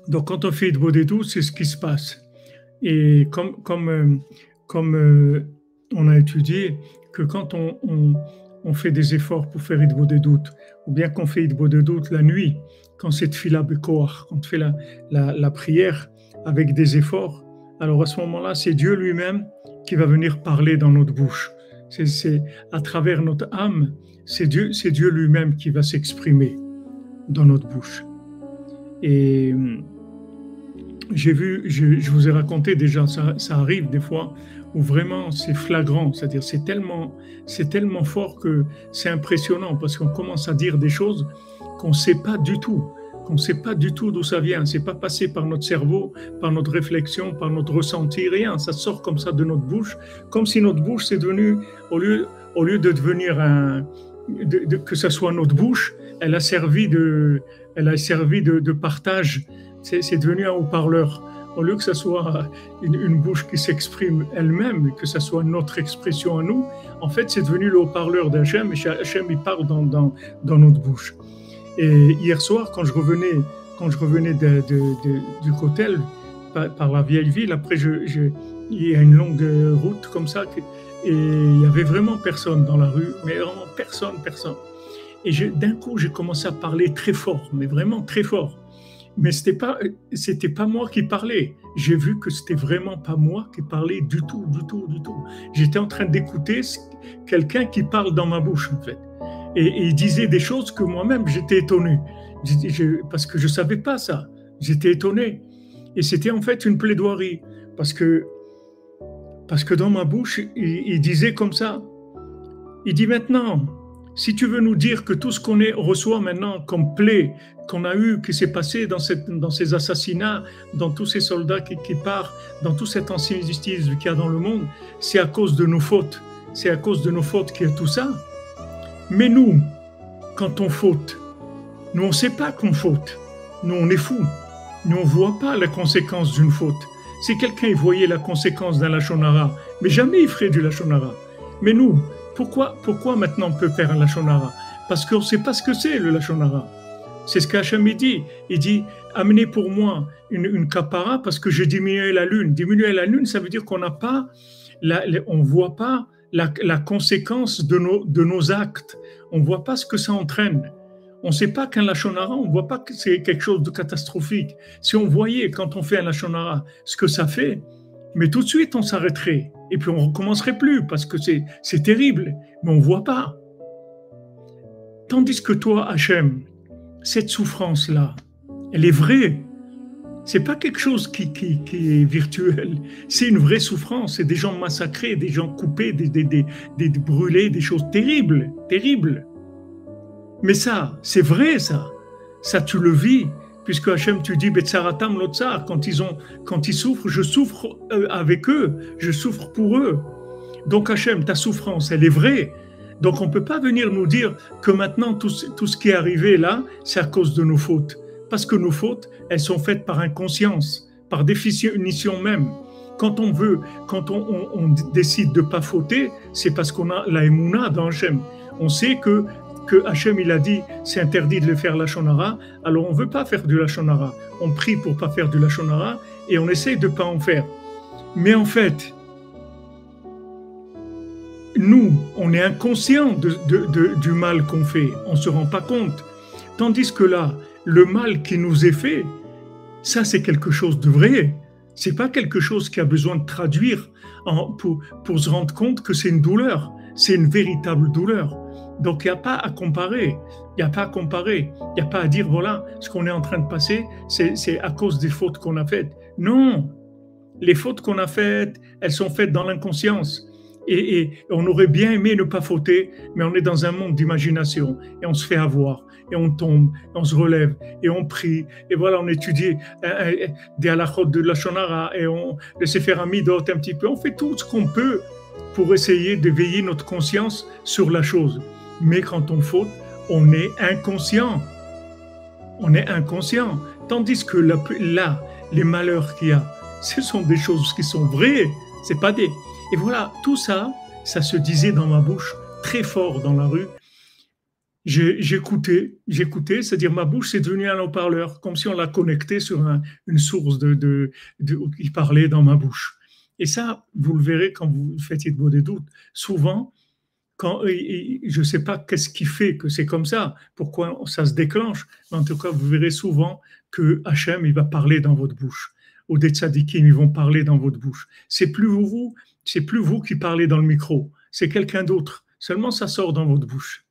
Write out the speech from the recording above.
Donc, quand on fait Idbodedou, c'est ce qui se passe. Et comme on a étudié que quand on fait des efforts pour faire Idbodedut, ou bien qu'on fait Idbodedut la nuit, quand c'est Tfila Bekoach, quand on fait la prière avec des efforts, alors à ce moment-là, c'est Dieu lui-même qui va venir parler dans notre bouche. C'est à travers notre âme, c'est Dieu lui-même qui va s'exprimer dans notre bouche. Et j'ai vu, je vous ai raconté déjà, ça arrive des fois où vraiment c'est flagrant, c'est-à-dire c'est tellement fort que c'est impressionnant parce qu'on commence à dire des choses qu'on ne sait pas du tout, qu'on ne sait pas du tout d'où ça vient. C'est pas passé par notre cerveau, par notre réflexion, par notre ressenti, rien. Ça sort comme ça de notre bouche, comme si notre bouche c'est devenu, au lieu de devenir que ça soit notre bouche, elle a servi de partage. C'est devenu un haut-parleur. Au lieu que ce soit une bouche qui s'exprime elle-même, que ce soit notre expression à nous, en fait, c'est devenu le haut-parleur d'Hachem, et Hachem, il parle dans notre bouche. Et hier soir, quand je revenais du Kotel, par la vieille ville, après, il y a une longue route comme ça, et il n'y avait vraiment personne dans la rue, mais vraiment personne. Et d'un coup, j'ai commencé à parler très fort, mais vraiment très fort. Mais c'était pas moi qui parlais. J'ai vu que c'était vraiment pas moi qui parlais du tout. J'étais en train d'écouter quelqu'un qui parle dans ma bouche, en fait. Et il disait des choses que moi-même, j'étais étonné. Parce que je savais pas ça. J'étais étonné. Et c'était en fait une plaidoirie. Parce que dans ma bouche, il disait comme ça. Il dit maintenant, si tu veux nous dire que tout ce qu'on reçoit maintenant comme plaie qu'on a eu, qui s'est passé dans ces assassinats, dans tous ces soldats qui partent, dans tout cet ancien justice qu'il y a dans le monde, c'est à cause de nos fautes. C'est à cause de nos fautes qu'il y a tout ça. Mais nous, quand on faute, nous on ne sait pas qu'on faute. Nous on est fous. Nous on ne voit pas la conséquence d'une faute. Si quelqu'un voyait la conséquence d'un lachon hara, mais jamais il ferait du lachon hara. Mais nous, pourquoi maintenant on peut faire un lachon hara? Parce qu'on ne sait pas ce que c'est le lachon hara. C'est ce qu'Hachem dit. Il dit, amenez pour moi une kapara parce que j'ai diminué la lune. Diminuer la lune, ça veut dire qu'on n'a pas, on ne voit pas la conséquence de nos actes. On ne voit pas ce que ça entraîne. On ne sait pas qu'un lachon hara, on ne voit pas que c'est quelque chose de catastrophique. Si on voyait quand on fait un lachon hara ce que ça fait, mais tout de suite on s'arrêterait et puis on ne recommencerait plus parce que c'est terrible, mais on ne voit pas. Tandis que toi, Hachem, cette souffrance-là, elle est vraie. C'est pas quelque chose qui est virtuel. C'est une vraie souffrance. C'est des gens massacrés, des gens coupés, des brûlés, des choses terribles. Mais ça, c'est vrai, ça. Ça, tu le vis. Puisque Hachem, tu dis, Betsaratam Lotsar, quand ils souffrent, je souffre avec eux. Je souffre pour eux. Donc Hachem, ta souffrance, elle est vraie. Donc on ne peut pas venir nous dire que maintenant tout ce qui est arrivé là, c'est à cause de nos fautes. Parce que nos fautes, elles sont faites par inconscience, par définition même. Quand on décide de ne pas fauter, c'est parce qu'on a la émouna dans Hachem. On sait que Hachem, il a dit, c'est interdit de le faire lachon hara, alors on ne veut pas faire du lachon hara. On prie pour ne pas faire du lachon hara et on essaye de ne pas en faire. Mais en fait, nous, on est inconscient du mal qu'on fait, on ne se rend pas compte. Tandis que là, le mal qui nous est fait, ça c'est quelque chose de vrai. C'est pas quelque chose qui a besoin de traduire pour se rendre compte que c'est une douleur. C'est une véritable douleur. Donc il n'y a pas à comparer. Il n'y a pas à dire voilà, ce qu'on est en train de passer, c'est à cause des fautes qu'on a faites. Non, les fautes qu'on a faites, elles sont faites dans l'inconscience. Et on aurait bien aimé ne pas fauter, mais on est dans un monde d'imagination et on se fait avoir et on tombe, et on se relève et on prie et voilà, on étudie des halachot de lachon hara et on laisse faire un midot un petit peu. On fait tout ce qu'on peut pour essayer d'éveiller notre conscience sur la chose. Mais quand on faute, on est inconscient. On est inconscient. Tandis que là, les malheurs qu'il y a, ce sont des choses qui sont vraies. C'est pas des... Et voilà, tout ça, ça se disait dans ma bouche très fort dans la rue. J'écoutais, c'est-à-dire ma bouche c'est devenu un haut-parleur, comme si on l'a connecté sur une source qui parlait dans ma bouche. Et ça, vous le verrez quand vous faites Hitbod des doutes. Souvent, je ne sais pas qu'est-ce qui fait que c'est comme ça, pourquoi ça se déclenche, mais en tout cas, vous verrez souvent que Hachem, il va parler dans votre bouche, ou des tzadikim, ils vont parler dans votre bouche. C'est plus vous qui parlez dans le micro, c'est quelqu'un d'autre. Seulement, ça sort dans votre bouche.